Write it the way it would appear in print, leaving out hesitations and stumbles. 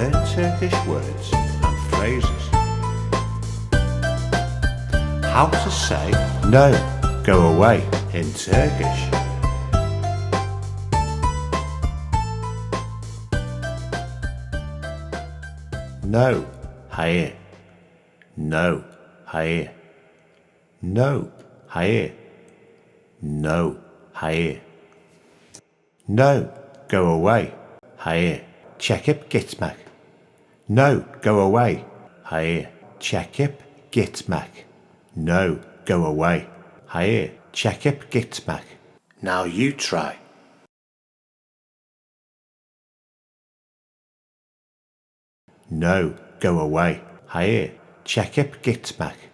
learn Turkish words and phrases. How to say no, go away in Turkish. No, hayır. No, hayır. No, hayır. No, hayır. No, go away. Hayır. Çekip gitmek. No, go away. Hayır. Çekip gitmek. No, go away. Hayır. Çekip gitmek. Now you try. No, go away. Hayır. Çekip gitmek.